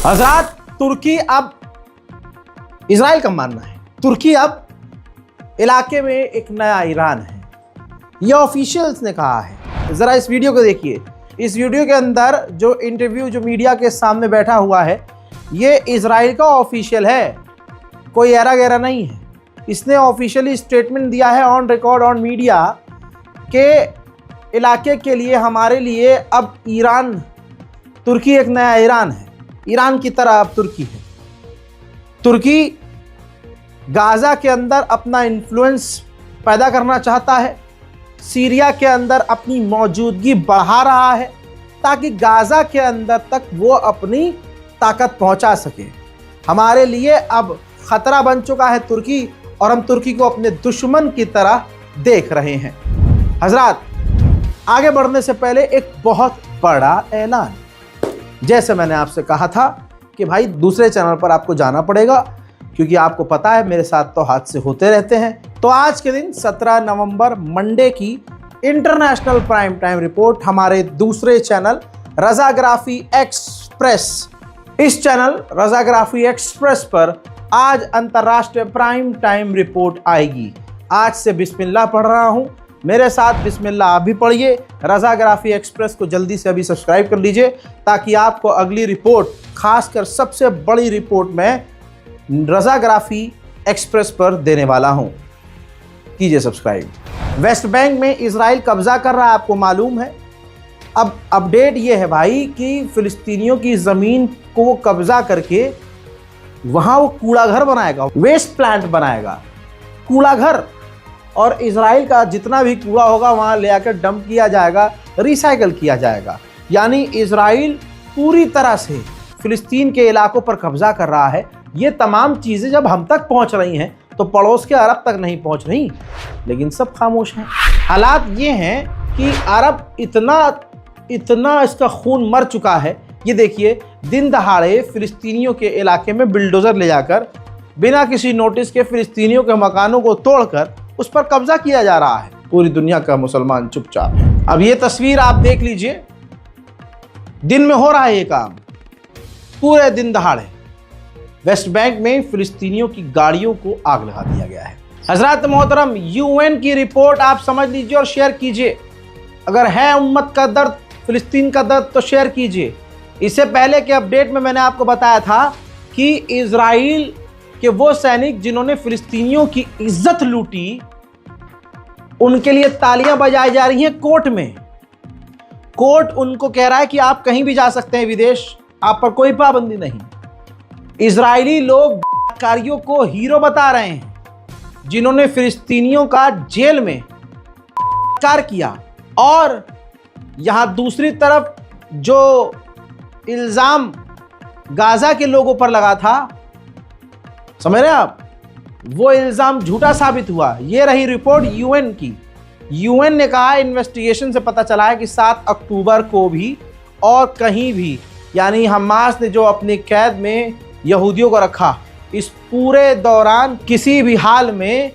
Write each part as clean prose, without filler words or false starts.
हजरात, तुर्की अब इजराइल का मानना है तुर्की अब इलाके में एक नया ईरान है, यह ऑफिशियल्स ने कहा है। जरा इस वीडियो को देखिए। इस वीडियो के अंदर जो इंटरव्यू जो मीडिया के सामने बैठा हुआ है, ये इजराइल का ऑफिशियल है, कोई एरा गैरा नहीं है। इसने ऑफिशियली स्टेटमेंट दिया है ऑन रिकॉर्ड ऑन मीडिया के इलाके के लिए, हमारे लिए अब ईरान, तुर्की एक नया ईरान है। ईरान की तरह अब तुर्की है। तुर्की गाज़ा के अंदर अपना इन्फ्लुएंस पैदा करना चाहता है, सीरिया के अंदर अपनी मौजूदगी बढ़ा रहा है ताकि गाज़ा के अंदर तक वो अपनी ताकत पहुंचा सके। हमारे लिए अब ख़तरा बन चुका है तुर्की, और हम तुर्की को अपने दुश्मन की तरह देख रहे हैं। हजरात, आगे बढ़ने से पहले एक बहुत बड़ा ऐलान। जैसे मैंने आपसे कहा था कि भाई दूसरे चैनल पर आपको जाना पड़ेगा, क्योंकि आपको पता है मेरे साथ तो हादसे होते रहते हैं। तो आज के दिन 17 नवंबर मंडे की इंटरनेशनल प्राइम टाइम रिपोर्ट हमारे दूसरे चैनल रज़ाग्राफी एक्सप्रेस, इस चैनल रज़ाग्राफी एक्सप्रेस पर आज अंतर्राष्ट्रीय प्राइम टाइम रिपोर्ट आएगी। आज से बिस्मिल्लाह पढ़ रहा हूँ, मेरे साथ बिस्मिल्लाह आप भी पढ़िए। रज़ाग्राफी एक्सप्रेस को जल्दी से अभी सब्सक्राइब कर लीजिए ताकि आपको अगली रिपोर्ट, खासकर सबसे बड़ी रिपोर्ट मैं रज़ाग्राफी एक्सप्रेस पर देने वाला हूं। कीजिए सब्सक्राइब। वेस्ट बैंक में इजराइल कब्जा कर रहा है, आपको मालूम है। अब अपडेट ये है भाई कि फिलिस्तीनियों की ज़मीन को वो कब्जा करके वहाँ वो कूड़ा घर बनाएगा, वेस्ट प्लांट बनाएगा, कूड़ा घर। और इजराइल का जितना भी कूड़ा होगा वहाँ ले आकर डंप किया जाएगा, रिसाइकल किया जाएगा। यानी इजराइल पूरी तरह से फिलिस्तीन के इलाकों पर कब्जा कर रहा है। ये तमाम चीज़ें जब हम तक पहुँच रही हैं तो पड़ोस के अरब तक नहीं पहुँच रही, लेकिन सब खामोश हैं। हालात ये हैं कि अरब इतना इसका खून मर चुका है। ये देखिए, दिन दहाड़े फिलिस्तीनियों के इलाके में बिल्डोज़र ले जाकर बिना किसी नोटिस के फिलिस्तीनियों के मकानों को तोड़कर उस पर कब्जा किया जा रहा है। पूरी दुनिया का मुसलमान चुपचाप है। अब ये तस्वीर आप देख लीजिए, दिन में हो रहा है ये काम, पूरे दिन दहाड़े वेस्ट बैंक में फिलिस्तीनियों की गाड़ियों को आग लगा दिया गया है। हजरत मोहतरम, यूएन की रिपोर्ट आप समझ लीजिए और शेयर कीजिए। अगर है उम्मत का दर्द, फिलिस्तीन का दर्द, तो शेयर कीजिए। इससे पहले के अपडेट में मैंने आपको बताया था कि इजराइल कि वो सैनिक जिन्होंने फिलिस्तीनियों की इज्जत लूटी, उनके लिए तालियां बजाई जा रही हैं कोर्ट में। कोर्ट उनको कह रहा है कि आप कहीं भी जा सकते हैं विदेश, आप पर कोई पाबंदी नहीं। इजरायली लोग कारियों को हीरो बता रहे हैं, जिन्होंने फिलिस्तीनियों का जेल में कार किया। और यहां दूसरी तरफ जो इल्ज़ाम गाज़ा के लोगों पर लगा था, समझ रहे हैं आप, वो इल्ज़ाम झूठा साबित हुआ। ये रही रिपोर्ट यूएन की। यूएन ने कहा इन्वेस्टिगेशन से पता चला है कि 7 अक्टूबर को भी और कहीं भी, यानी हमास ने जो अपनी कैद में यहूदियों को रखा, इस पूरे दौरान किसी भी हाल में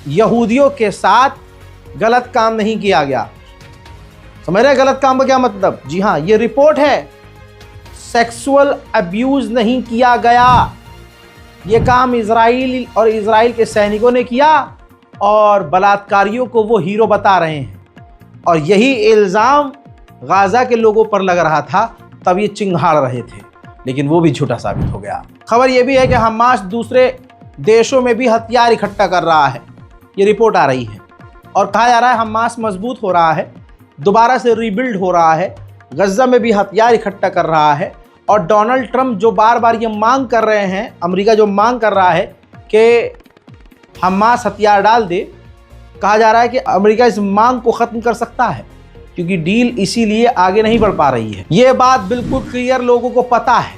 यहूदियों के साथ गलत काम नहीं किया गया। समझ रहे हैं गलत काम का क्या मतलब? जी हाँ, ये रिपोर्ट है, सेक्सुअल अब्यूज़ नहीं किया गया। ये काम इजराइल और इजराइल के सैनिकों ने किया और बलात्कारियों को वो हीरो बता रहे हैं। और यही इल्ज़ाम गाज़ा के लोगों पर लग रहा था, तब ये चिंगाड़ रहे थे, लेकिन वो भी झूठा साबित हो गया। खबर ये भी है कि हमास दूसरे देशों में भी हथियार इकट्ठा कर रहा है, ये रिपोर्ट आ रही है। और कहा जा रहा है हमास मजबूत हो रहा है, दोबारा से रीबिल्ड हो रहा है, गज़ा में भी हथियार इकट्ठा कर रहा है। और डोनाल्ड ट्रंप जो बार बार ये मांग कर रहे हैं, अमेरिका जो मांग कर रहा है कि हमास हथियार डाल दे, कहा जा रहा है कि अमेरिका इस मांग को ख़त्म कर सकता है, क्योंकि डील इसीलिए आगे नहीं बढ़ पा रही है। ये बात बिल्कुल क्लियर लोगों को पता है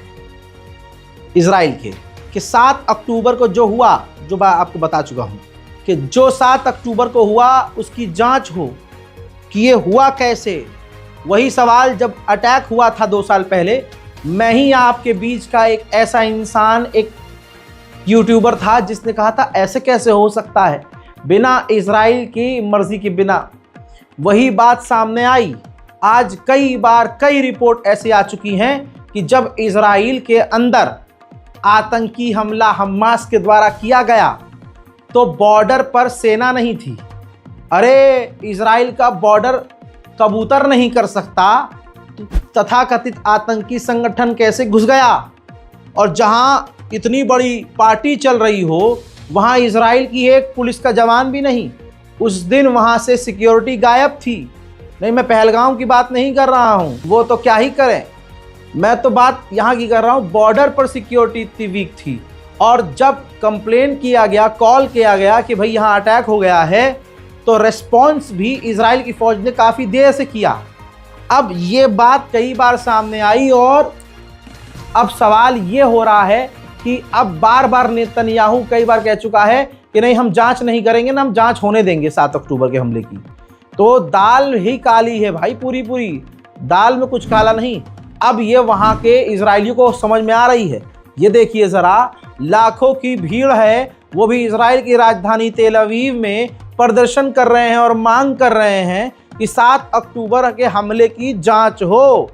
इजराइल के, कि 7 अक्टूबर को जो हुआ, जो मैं आपको बता चुका हूँ कि जो 7 अक्टूबर को हुआ उसकी जाँच हो कि ये हुआ कैसे। वही सवाल जब अटैक हुआ था 2 साल पहले, मैं ही आपके बीच का एक ऐसा इंसान, एक यूट्यूबर था जिसने कहा था ऐसे कैसे हो सकता है बिना इजराइल की मर्जी के बिना। वही बात सामने आई। आज कई बार कई रिपोर्ट ऐसी आ चुकी हैं कि जब इजराइल के अंदर आतंकी हमला हमास के द्वारा किया गया तो बॉर्डर पर सेना नहीं थी। अरे इजराइल का बॉर्डर कबूतर नहीं कर सकता, तथाकथित आतंकी संगठन कैसे घुस गया? और जहां इतनी बड़ी पार्टी चल रही हो वहां इजराइल की एक पुलिस का जवान भी नहीं। उस दिन वहां से सिक्योरिटी गायब थी। नहीं, मैं पहलगाम की बात नहीं कर रहा हूं, वो तो क्या ही करें, मैं तो बात यहां की कर रहा हूं। बॉर्डर पर सिक्योरिटी इतनी वीक थी और जब कंप्लेन किया गया, कॉल किया गया कि भाई यहां अटैक हो गया है, तो रेस्पॉन्स भी इजराइल की फौज ने काफ़ी देर से किया। अब ये बात कई बार सामने आई और अब सवाल ये हो रहा है कि अब बार बार नेतन्याहू कई बार कह चुका है कि नहीं, हम जांच नहीं करेंगे ना, हम जांच होने देंगे 7 अक्टूबर के हमले की। तो दाल ही काली है भाई, पूरी पूरी दाल में कुछ काला नहीं। अब ये वहाँ के इजरायलियों को समझ में आ रही है। ये देखिए ज़रा, लाखों की भीड़ है, वो भी इजराइल की राजधानी तेल अवीव में प्रदर्शन कर रहे हैं और मांग कर रहे हैं कि 7 अक्टूबर के हमले की जांच हो।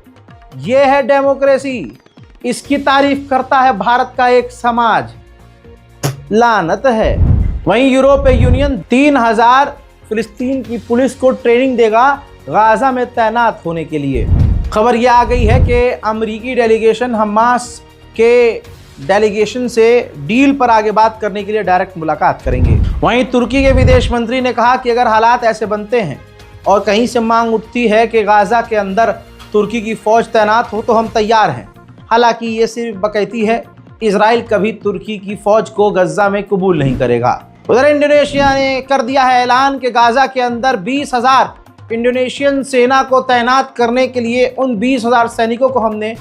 ये है डेमोक्रेसी, इसकी तारीफ करता है भारत का एक समाज। लानत है। वहीं यूरोपीय यूनियन 3000 फिलिस्तीन की पुलिस को ट्रेनिंग देगा गाजा में तैनात होने के लिए। खबर यह आ गई है कि अमेरिकी डेलीगेशन हमास के डेलीगेशन से डील पर आगे बात करने के लिए डायरेक्ट मुलाकात करेंगे। वहीं तुर्की के विदेश मंत्री ने कहा कि अगर हालात ऐसे बनते हैं और कहीं से मांग उठती है कि गाजा के अंदर तुर्की की फौज तैनात हो तो हम तैयार हैं। हालांकि ये सिर्फ बकैती है, इजराइल कभी तुर्की की फौज को गजा में कबूल नहीं करेगा। उधर इंडोनेशिया ने कर दिया है ऐलान कि गाजा के अंदर 20,000 इंडोनेशियन सेना को तैनात करने के लिए उन 20,000 सैनिकों को हमने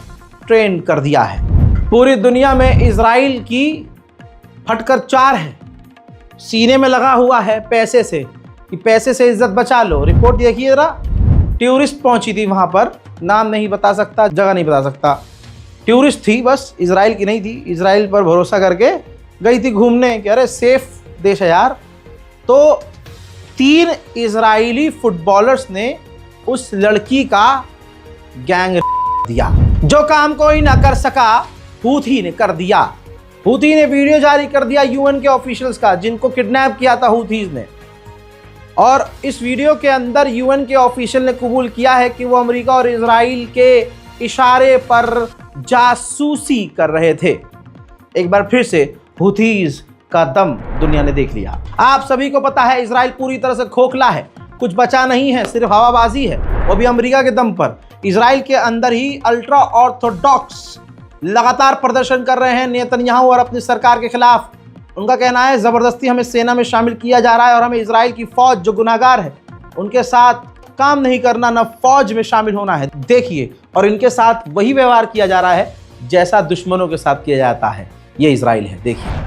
ट्रेन कर दिया है। पूरी दुनिया में इजराइल की फटकर 4 है, सीने में लगा हुआ है पैसे से कि पैसे से इज्जत बचा लो। रिपोर्ट देखिए जरा, टूरिस्ट पहुंची थी वहां पर, नाम नहीं बता सकता, जगह नहीं बता सकता, टूरिस्ट थी बस, इजराइल की नहीं थी। इजराइल पर भरोसा करके गई थी घूमने कि अरे सेफ देश है यार। तो 3 इजरायली फुटबॉलर्स ने उस लड़की का गैंग दिया। जो काम कोई ना कर सका हूथी ने कर दिया। हूथी ने वीडियो जारी कर दिया यूएन के ऑफिशियल्स का, जिनको किडनैप किया था हूथीज ने। और इस वीडियो के अंदर यूएन के ऑफिशियल ने कबूल किया है कि वो अमेरिका और इजराइल के इशारे पर जासूसी कर रहे थे। एक बार फिर से हूथीज का दम दुनिया ने देख लिया। आप सभी को पता है इजराइल पूरी तरह से खोखला है, कुछ बचा नहीं है, सिर्फ हवाबाजी है, वो भी अमेरिका के दम पर। इजराइल के अंदर ही अल्ट्रा ऑर्थोडॉक्स लगातार प्रदर्शन कर रहे हैं नेतन्याहू और अपनी सरकार के खिलाफ। उनका कहना है जबरदस्ती हमें सेना में शामिल किया जा रहा है और हमें इजराइल की फौज जो गुनाहगार है उनके साथ काम नहीं करना, न फौज में शामिल होना है। देखिए, और इनके साथ वही व्यवहार किया जा रहा है जैसा दुश्मनों के साथ किया जाता है। ये इजराइल है, देखिए।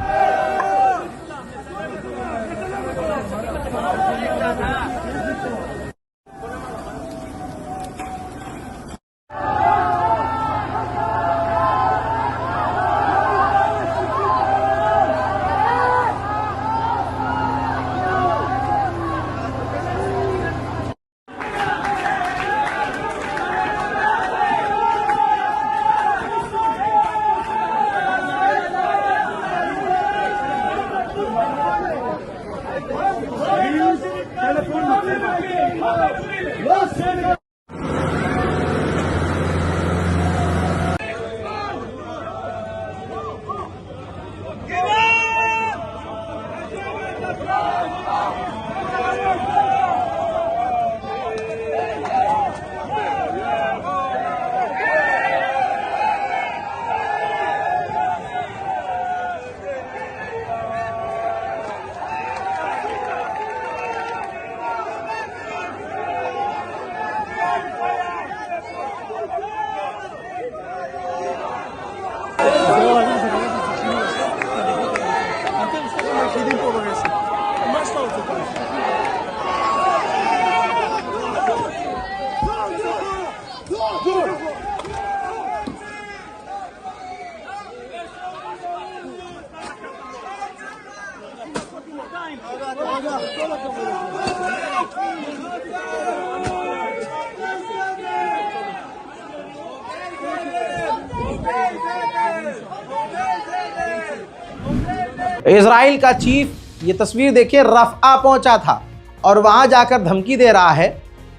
इजराइल का चीफ, ये तस्वीर देखिए, रफ़ा पहुंचा था और वहां जाकर धमकी दे रहा है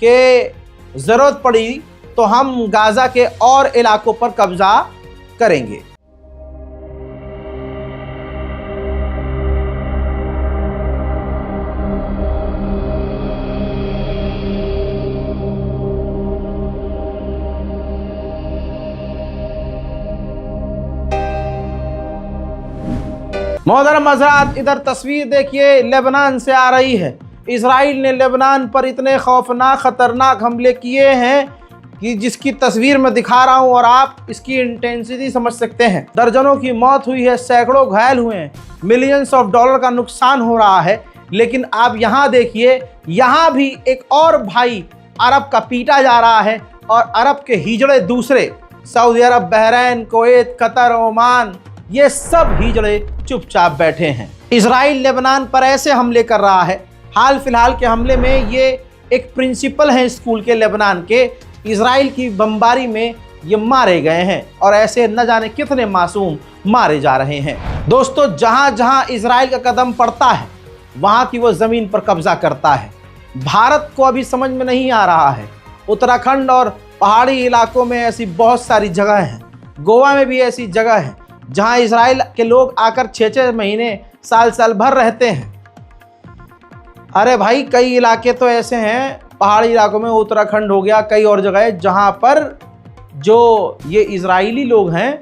कि जरूरत पड़ी तो हम गाजा के और इलाकों पर कब्जा करेंगे। मोहतरम हज़रात, इधर तस्वीर देखिए, लेबनान से आ रही है। इजराइल ने लेबनान पर इतने खौफनाक ख़तरनाक हमले किए हैं कि जिसकी तस्वीर मैं दिखा रहा हूं और आप इसकी इंटेंसिटी समझ सकते हैं। दर्जनों की मौत हुई है, सैकड़ों घायल हुए हैं, मिलियंस ऑफ डॉलर का नुकसान हो रहा है। लेकिन आप यहाँ देखिए, यहाँ भी एक और भाई अरब का पीटा जा रहा है और अरब के हिजड़े दूसरे, सऊदी अरब, बहरीन, कुवैत, कतर, ओमान, ये सब हिजड़े चुपचाप बैठे हैं। इजराइल लेबनान पर ऐसे हमले कर रहा है। हाल फिलहाल के हमले में ये एक प्रिंसिपल हैं स्कूल के, लेबनान के, इजराइल की बमबारी में ये मारे गए हैं और ऐसे न जाने कितने मासूम मारे जा रहे हैं। दोस्तों, जहां जहां इजराइल का कदम पड़ता है वहां की वो ज़मीन पर कब्जा करता है। भारत को अभी समझ में नहीं आ रहा है। उत्तराखंड और पहाड़ी इलाकों में ऐसी बहुत सारी जगह हैं, गोवा में भी ऐसी जगह है जहां इजराइल के लोग आकर 6-6 महीने, साल भर रहते हैं। अरे भाई, कई इलाके तो ऐसे हैं पहाड़ी इलाकों में, उत्तराखंड हो गया, कई और जगह जहां पर जो ये इजरायली लोग हैं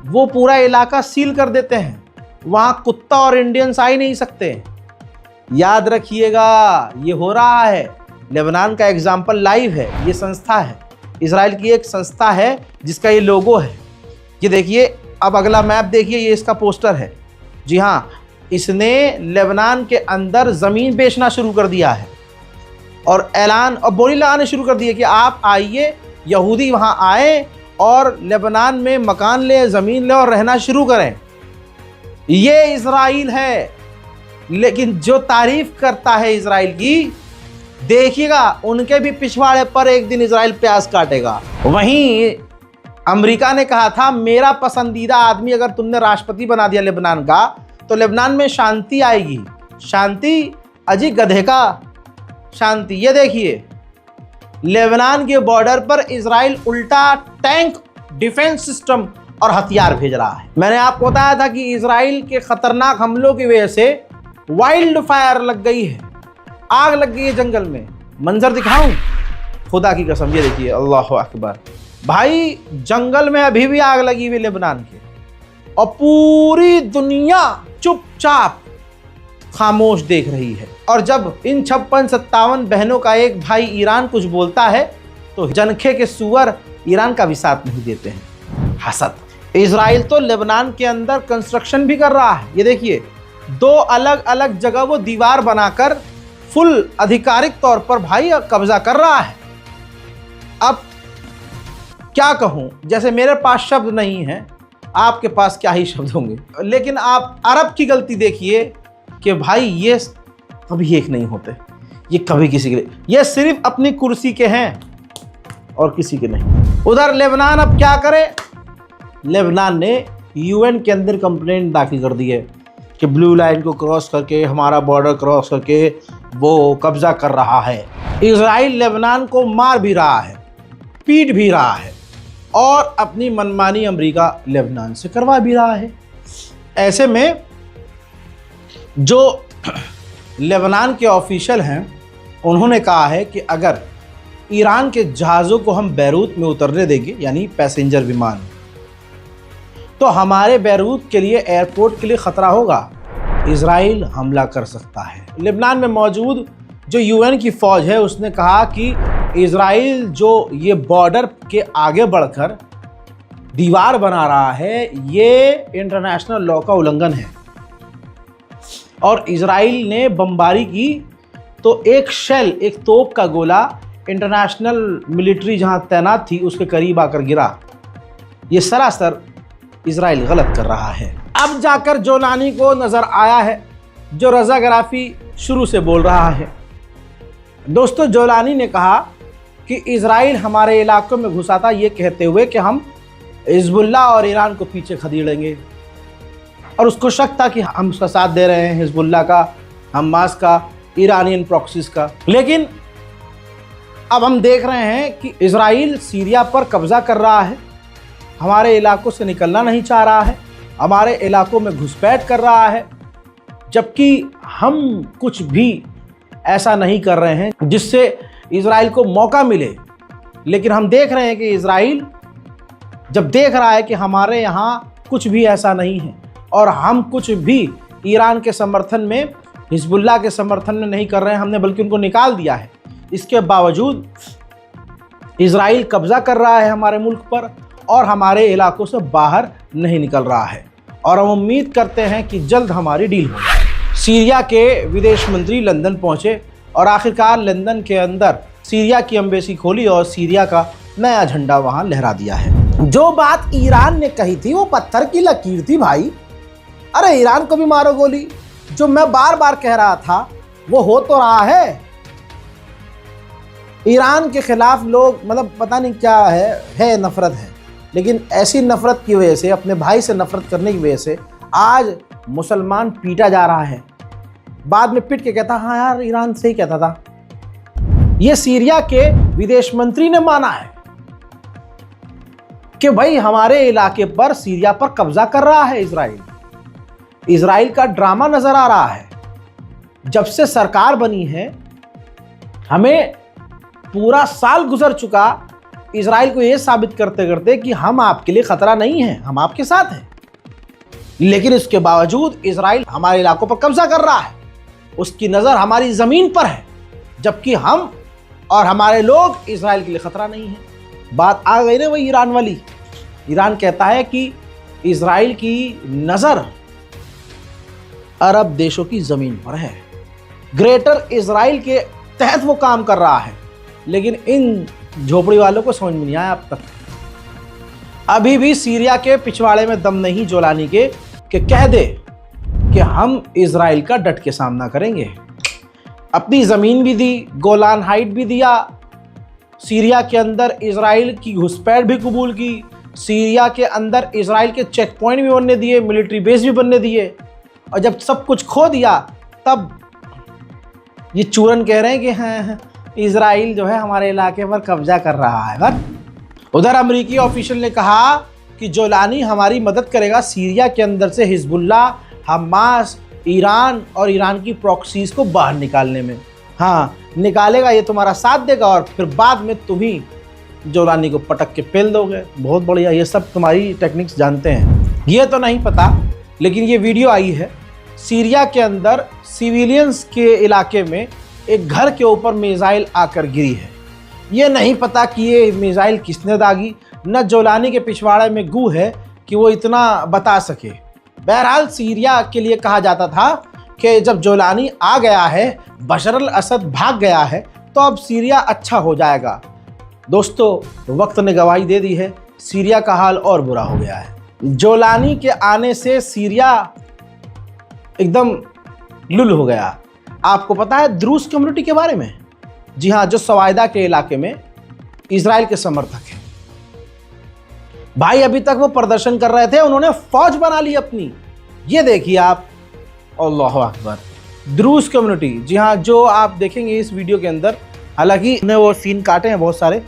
वो पूरा इलाका सील कर देते हैं। वहां कुत्ता और इंडियंस आ ही नहीं सकते। याद रखिएगा, ये हो रहा है। लेबनान का एग्जाम्पल लाइव है। ये संस्था है, इजराइल की एक संस्था है जिसका ये लोगो है। ये देखिए, अब अगला मैप देखिए, ये इसका पोस्टर है। जी हाँ, इसने लेबनान के अंदर ज़मीन बेचना शुरू कर दिया है और ऐलान और बोली लगाने शुरू कर दिए कि आप आइए, यहूदी वहाँ आए और लेबनान में मकान ले, ज़मीन ले और रहना शुरू करें। ये इजराइल है। लेकिन जो तारीफ करता है इजराइल की, देखिएगा उनके भी पिछवाड़े पर एक दिन इजराइल प्याज काटेगा। वहीं अमेरिका ने कहा था, मेरा पसंदीदा आदमी अगर तुमने राष्ट्रपति बना दिया लेबनान का तो लेबनान में शांति आएगी। शांति? अजी गधे का शांति। ये देखिए, लेबनान के बॉर्डर पर इजराइल उल्टा टैंक, डिफेंस सिस्टम और हथियार भेज रहा है। मैंने आपको बताया था कि इजराइल के खतरनाक हमलों की वजह से वाइल्ड फायर लग गई है, आग लग गई है जंगल में। मंजर दिखाऊं? खुदा की कसम, ये देखिए, अल्लाह अकबर भाई, जंगल में अभी भी आग लगी हुई लेबनान के और पूरी दुनिया चुपचाप खामोश देख रही है। और जब इन 56-57 बहनों का एक भाई ईरान कुछ बोलता है तो जनखे के सुअर ईरान का भी साथ नहीं देते हैं। हसद। इजराइल तो लेबनान के अंदर कंस्ट्रक्शन भी कर रहा है। ये देखिए, 2 अलग अलग जगह वो दीवार बनाकर फुल आधिकारिक तौर पर भाई कब्जा कर रहा है। अब क्या कहूं, जैसे मेरे पास शब्द नहीं है, आपके पास क्या ही शब्द होंगे। लेकिन आप अरब की गलती देखिए कि भाई ये कभी एक नहीं होते, ये कभी किसी के लिए, ये सिर्फ अपनी कुर्सी के हैं और किसी के नहीं। उधर लेबनान अब क्या करे? लेबनान ने यूएन के अंदर कंप्लेंट दाखिल कर दी है कि ब्लू लाइन को क्रॉस करके, हमारा बॉर्डर क्रॉस करके वो कब्जा कर रहा है। इजराइल लेबनान को मार भी रहा है, पीट भी रहा है और अपनी मनमानी अमेरिका लेबनान से करवा भी रहा है। ऐसे में जो लेबनान के ऑफिशियल हैं उन्होंने कहा है कि अगर ईरान के जहाज़ों को हम बैरूत में उतरने देंगे, यानी पैसेंजर विमान, तो हमारे बैरूत के लिए, एयरपोर्ट के लिए ख़तरा होगा। इजराइल हमला कर सकता है। लेबनान में मौजूद जो यूएन की फ़ौज है उसने कहा कि इजराइल जो ये बॉर्डर के आगे बढ़कर दीवार बना रहा है, ये इंटरनेशनल लॉ का उल्लंघन है। और इजराइल ने बमबारी की तो एक शेल, एक तोप का गोला इंटरनेशनल मिलिट्री जहां तैनात थी उसके करीब आकर गिरा। ये सरासर इजराइल गलत कर रहा है। अब जाकर जोलानी को नज़र आया है जो रज़ागराफ़ी शुरू से बोल रहा है। दोस्तों, जोलानी ने कहा कि इजराइल हमारे इलाकों में घुसा था ये कहते हुए कि हम हिजबुल्लाह और ईरान को पीछे खदेड़ेंगे। और उसको शक था कि हम उसका साथ दे रहे हैं, हिजबुल्लाह का, हमास का, ईरानियन प्रॉक्सीज का। लेकिन अब हम देख रहे हैं कि इजराइल सीरिया पर कब्जा कर रहा है, हमारे इलाकों से निकलना नहीं चाह रहा है, हमारे इलाकों में घुसपैठ कर रहा है, जबकि हम कुछ भी ऐसा नहीं कर रहे हैं जिससे इजराइल को मौका मिले। लेकिन हम देख रहे हैं कि इजराइल जब देख रहा है कि हमारे यहाँ कुछ भी ऐसा नहीं है और हम कुछ भी ईरान के समर्थन में, हिजबुल्लाह के समर्थन में नहीं कर रहे हैं, हमने बल्कि उनको निकाल दिया है, इसके बावजूद इजराइल कब्जा कर रहा है हमारे मुल्क पर और हमारे इलाकों से बाहर नहीं निकल रहा है। और हम उम्मीद करते हैं कि जल्द हमारी डील हो जाए। सीरिया के विदेश मंत्री लंदन पहुंचे और आखिरकार लंदन के अंदर सीरिया की एम्बेसी खोली और सीरिया का नया झंडा वहां लहरा दिया है। जो बात ईरान ने कही थी वो पत्थर की लकीर थी भाई। अरे ईरान को भी मारो गोली, जो मैं बार बार कह रहा था वो हो तो रहा है। ईरान के खिलाफ लोग मतलब पता नहीं क्या है नफरत है, लेकिन ऐसी नफरत की वजह से, अपने भाई से नफरत करने की वजह से आज मुसलमान पीटा जा रहा है। बाद में पिट के कहता हाँ यार ईरान सही कहता था। ये सीरिया के विदेश मंत्री ने माना है कि भाई हमारे इलाके पर, सीरिया पर कब्जा कर रहा है इजराइल। इजराइल का ड्रामा नजर आ रहा है। जब से सरकार बनी है हमें पूरा साल गुजर चुका इजराइल को यह साबित करते करते कि हम आपके लिए खतरा नहीं है, हम आपके साथ हैं। लेकिन इसके बावजूद इजराइल हमारे इलाकों पर कब्जा कर रहा है, उसकी नजर हमारी जमीन पर है, जबकि हम और हमारे लोग इजराइल के लिए खतरा नहीं है। बात आ गई ना वही ईरान वाली। ईरान कहता है कि इजराइल की नजर अरब देशों की जमीन पर है, ग्रेटर इजराइल के तहत वो काम कर रहा है। लेकिन इन झोपड़ी वालों को समझ में नहीं आया अब तक। अभी भी सीरिया के पिछवाड़े में दम नहीं जोलानी के कि कह दे कि हम इजराइल का डट के सामना करेंगे। अपनी ज़मीन भी दी, गोलान हाइट भी दिया, सीरिया के अंदर इजराइल की घुसपैठ भी कबूल की, सीरिया के अंदर इजराइल के चेक पॉइंट भी बनने दिए, मिलिट्री बेस भी बनने दिए। और जब सब कुछ खो दिया तब ये चूरन कह रहे हैं कि हाँ इजराइल जो है हमारे इलाके पर कब्जा कर रहा है। बट उधर अमेरिकी ऑफिशियल ने कहा कि जोलानी हमारी मदद करेगा सीरिया के अंदर से हिजबुल्लाह, हमास, ईरान और ईरान की प्रॉक्सीज को बाहर निकालने में। हाँ निकालेगा, ये तुम्हारा साथ देगा और फिर बाद में तुम ही जोलानी को पटक के पेल दोगे। बहुत बढ़िया, ये सब तुम्हारी टेक्निक्स जानते हैं। ये तो नहीं पता, लेकिन ये वीडियो आई है सीरिया के अंदर सिविलियंस के इलाके में एक घर के ऊपर मिसाइल आकर गिरी है। ये नहीं पता कि ये मिसाइल किसने दागी, न जोलानी के पिछवाड़े में गू है कि वो इतना बता सके। बहरहाल सीरिया के लिए कहा जाता था कि जब जोलानी आ गया है, बशर अल असद भाग गया है, तो अब सीरिया अच्छा हो जाएगा। दोस्तों वक्त ने गवाही दे दी है, सीरिया का हाल और बुरा हो गया है। जोलानी के आने से सीरिया एकदम लुल हो गया। आपको पता है द्रूस कम्युनिटी के बारे में? जी हाँ, जो सवायदा के इलाके में इजराइल के समर्थक हैं भाई। अभी तक वो प्रदर्शन कर रहे थे, उन्होंने फौज बना ली अपनी। ये देखिए आप, अल्लाह अकबर। द्रूस कम्युनिटी, जी हाँ, जो आप देखेंगे इस वीडियो के अंदर, हालांकि उन्हें वो सीन काटे हैं बहुत सारे।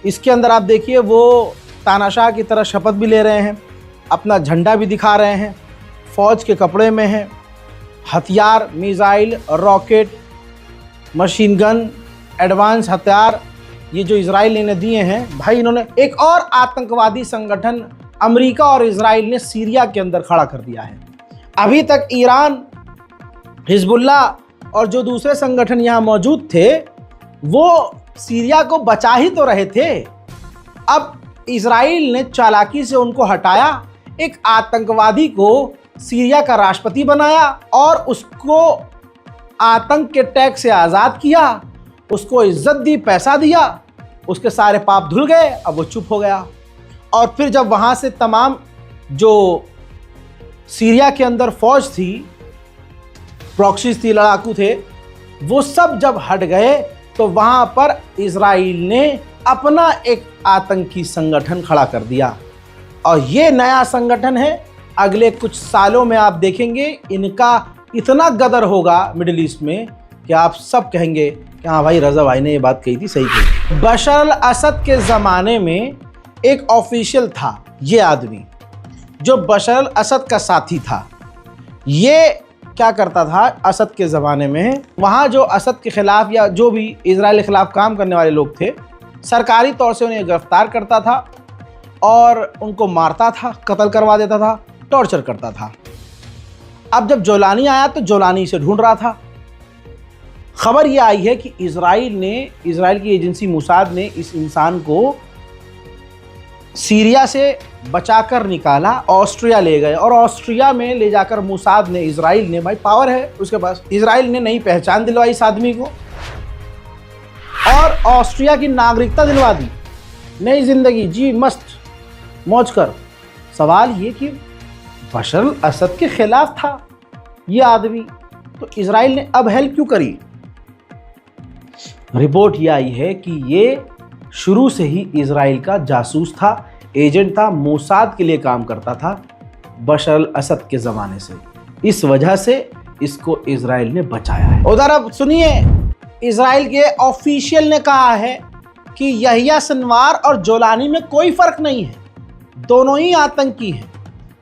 इसके अंदर आप देखिए वो तानाशाह की तरह शपथ भी ले रहे हैं, अपना झंडा भी दिखा रहे हैं, फौज के कपड़े में हैं, हथियार, missile, rocket, machine gun, advance हथियार, ये जो इजराइल ने दिए हैं भाई। इन्होंने एक और आतंकवादी संगठन अमेरिका और इजराइल ने सीरिया के अंदर खड़ा कर दिया है। अभी तक ईरान, हिजबुल्लाह और जो दूसरे संगठन यहाँ मौजूद थे वो सीरिया को बचा ही तो रहे थे। अब इजराइल ने चालाकी से उनको हटाया, एक आतंकवादी को सीरिया का राष्ट्रपति बनाया और उसको आतंक के टैग से आज़ाद किया, उसको इज्जत दी, पैसा दिया, उसके सारे पाप धुल गए। अब वो चुप हो गया। और फिर जब वहाँ से तमाम जो सीरिया के अंदर फौज थी, प्रॉक्सीज थी, लड़ाकू थे, वो सब जब हट गए तो वहाँ पर इजराइल ने अपना एक आतंकी संगठन खड़ा कर दिया। और ये नया संगठन है। अगले कुछ सालों में आप देखेंगे इनका इतना गदर होगा मिडिल ईस्ट में कि आप सब कहेंगे कि हाँ भाई, रज़ा भाई ने ये बात कही थी, सही कही। बशर अल असद के ज़माने में एक ऑफिशियल था ये आदमी, जो बशर अल असद का साथी था। ये क्या करता था असद के ज़माने में, वहाँ जो असद के ख़िलाफ़ या जो भी इजराइल के ख़िलाफ़ काम करने वाले लोग थे, सरकारी तौर से उन्हें गिरफ़्तार करता था और उनको मारता था, कत्ल करवा देता था, टॉर्चर करता था। अब जब जोलानी आया तो जोलानी इसे ढूंढ रहा था। खबर यह आई है कि इजराइल की एजेंसी मोसाद ने इस इंसान को सीरिया से बचाकर निकाला, ऑस्ट्रिया ले गए और ऑस्ट्रिया में ले जाकर मोसाद ने, इजराइल ने, भाई पावर है उसके पास, इजराइल ने नई पहचान दिलवाई इस आदमी को और ऑस्ट्रिया की नागरिकता दिलवा दी, नई जिंदगी जी, मस्त मौज कर। सवाल ये कि बशर अल असद के खिलाफ था ये आदमी, तो इजराइल ने अब हेल्प क्यों करी? रिपोर्ट ये आई है कि ये शुरू से ही इजराइल का जासूस था, एजेंट था, मोसाद के लिए काम करता था बशर अल असद के ज़माने से। इस वजह से इसको इजराइल ने बचाया है। उधर अब सुनिए, इजराइल के ऑफिशियल ने कहा है कि यहिया सिनवार और जोलानी में कोई फ़र्क नहीं है, दोनों ही आतंकी हैं।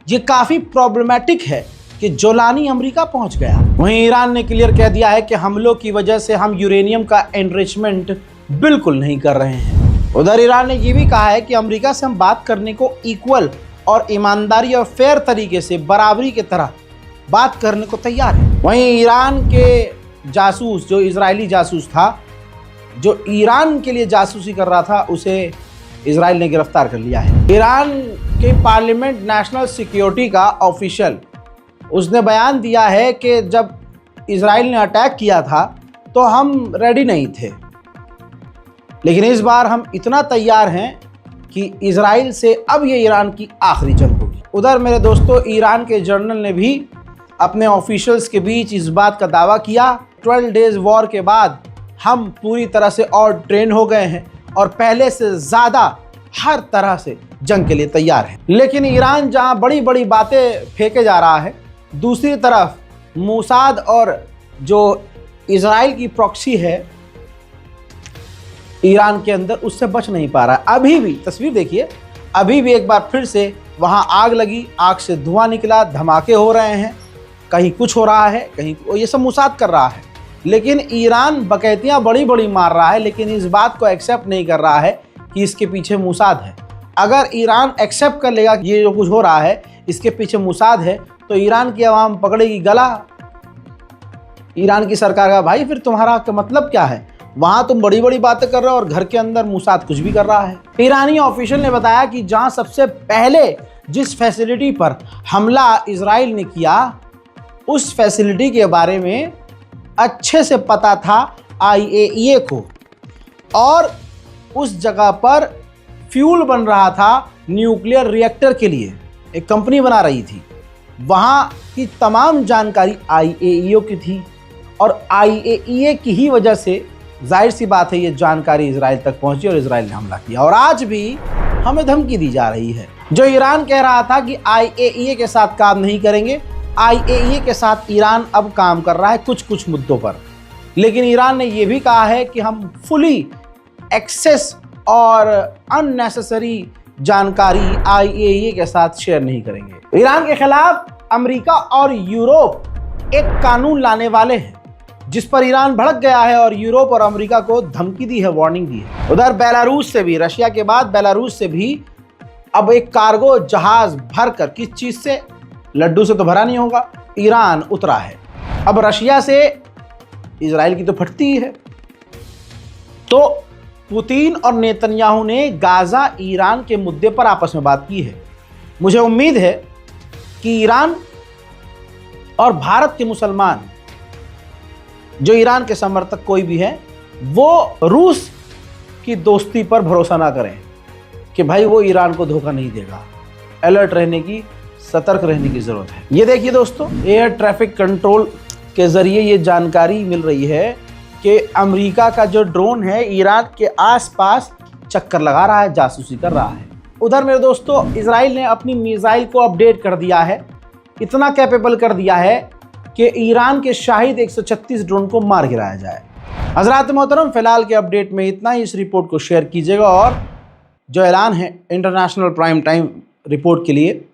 ये काफ़ी प्रॉब्लमेटिक है कि जोलानी अमेरिका पहुंच गया। वहीं ईरान ने क्लियर कह दिया है कि हमलों की वजह से हम यूरेनियम का एनरिचमेंट बिल्कुल नहीं कर रहे हैं। उधर ईरान ने यह भी कहा है कि अमेरिका से हम बात करने को इक्वल और ईमानदारी और फेयर तरीके से, बराबरी की तरह बात करने को तैयार है। वहीं ईरान के जासूस, जो इजरायली जासूस था, जो ईरान के लिए जासूसी कर रहा था, उसे इजराइल ने गिरफ्तार कर लिया है। ईरान के पार्लियामेंट नेशनल सिक्योरिटी का ऑफिशियल, उसने बयान दिया है कि जब इजराइल ने अटैक किया था तो हम रेडी नहीं थे, लेकिन इस बार हम इतना तैयार हैं कि इजराइल से अब ये ईरान की आखिरी जंग होगी। उधर मेरे दोस्तों, ईरान के जर्नल ने भी अपने ऑफिशियल्स के बीच इस बात का दावा किया, 12 डेज वॉर के बाद हम पूरी तरह से और ट्रेन हो गए हैं और पहले से ज़्यादा हर तरह से जंग के लिए तैयार है। लेकिन ईरान जहां बड़ी बड़ी बातें फेंके जा रहा है, दूसरी तरफ मोसाद और जो इजराइल की प्रॉक्सी है ईरान के अंदर, उससे बच नहीं पा रहा है। अभी भी तस्वीर देखिए, अभी भी एक बार फिर से वहां आग लगी, आग से धुआं निकला, धमाके हो रहे हैं, कहीं कुछ हो रहा है, कहीं ये सब मोसाद कर रहा है। लेकिन ईरान बकैतियां बड़ी बड़ी मार रहा है, लेकिन इस बात को एक्सेप्ट नहीं कर रहा है कि इसके पीछे मोसाद है। अगर ईरान एक्सेप्ट कर लेगा कि ये जो कुछ हो रहा है इसके पीछे मोसाद है, तो ईरान की आवाम पकड़ेगी गला। ईरान की सरकार का, भाई फिर तुम्हारा मतलब क्या है? वहां तुम बड़ी बड़ी बातें कर रहे हो और घर के अंदर मोसाद कुछ भी कर रहा है। ईरानी ऑफिशियल ने बताया कि जहां सबसे पहले जिस फैसिलिटी पर हमला इजराइल ने किया, उस फैसिलिटी के बारे में अच्छे से पता था IAEA को, और उस जगह पर फ्यूल बन रहा था न्यूक्लियर रिएक्टर के लिए, एक कंपनी बना रही थी। वहाँ की तमाम जानकारी IAEA की थी और IAEA की ही वजह से जाहिर सी बात है ये जानकारी इजराइल तक पहुंची और इजराइल ने हमला किया। और आज भी हमें धमकी दी जा रही है। जो ईरान कह रहा था कि IAEA के साथ काम नहीं करेंगे, IAEA के साथ ईरान अब काम कर रहा है कुछ कुछ मुद्दों पर, लेकिन ईरान ने यह भी कहा है कि हम फुली एक्सेस और अननेसेसरी जानकारी IAEA के साथ शेयर नहीं करेंगे। ईरान के खिलाफ अमेरिका और यूरोप एक कानून लाने वाले हैं जिस पर ईरान भड़क गया है और यूरोप और अमेरिका को धमकी दी है, वार्निंग दी है। उधर बेलारूस से भी, रशिया के बाद बेलारूस से भी अब एक कार्गो जहाज भरकर, किस चीज से, लड्डू से तो भरा नहीं होगा, ईरान उतरा है। अब रशिया से इजराइल की तो फटती ही है। तो पुतिन और नेतन्याहू ने गाजा ईरान के मुद्दे पर आपस में बात की है। मुझे उम्मीद है कि ईरान और भारत के मुसलमान, जो ईरान के समर्थक कोई भी है, वो रूस की दोस्ती पर भरोसा ना करें कि भाई वो ईरान को धोखा नहीं देगा। अलर्ट रहने की, सतर्क रहने की जरूरत है। ये देखिए दोस्तों, एयर ट्रैफिक कंट्रोल के जरिए ये जानकारी मिल रही है कि अमेरिका का जो ड्रोन है ईरान के आसपास चक्कर लगा रहा है, जासूसी कर रहा है। उधर मेरे दोस्तों इजराइल ने अपनी मिसाइल को अपडेट कर दिया है, इतना कैपेबल कर दिया है कि ईरान के शाहिद 136 ड्रोन को मार गिराया जाए। हजरात मोहतरम, फिलहाल के अपडेट में इतना ही। इस रिपोर्ट को शेयर कीजिएगा और जो ऐलान है इंटरनेशनल प्राइम टाइम रिपोर्ट के लिए,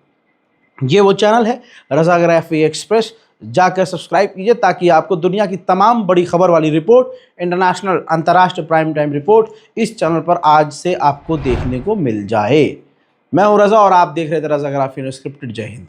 ये वो चैनल है रज़ाग्राफी एक्सप्रेस, जाकर सब्सक्राइब कीजिए ताकि आपको दुनिया की तमाम बड़ी खबर वाली रिपोर्ट, इंटरनेशनल अंतर्राष्ट्रीय प्राइम टाइम रिपोर्ट इस चैनल पर आज से आपको देखने को मिल जाए। मैं हूं रज़ा और आप देख रहे थे रज़ाग्राफी अनस्क्रिप्टेड। जय हिंद।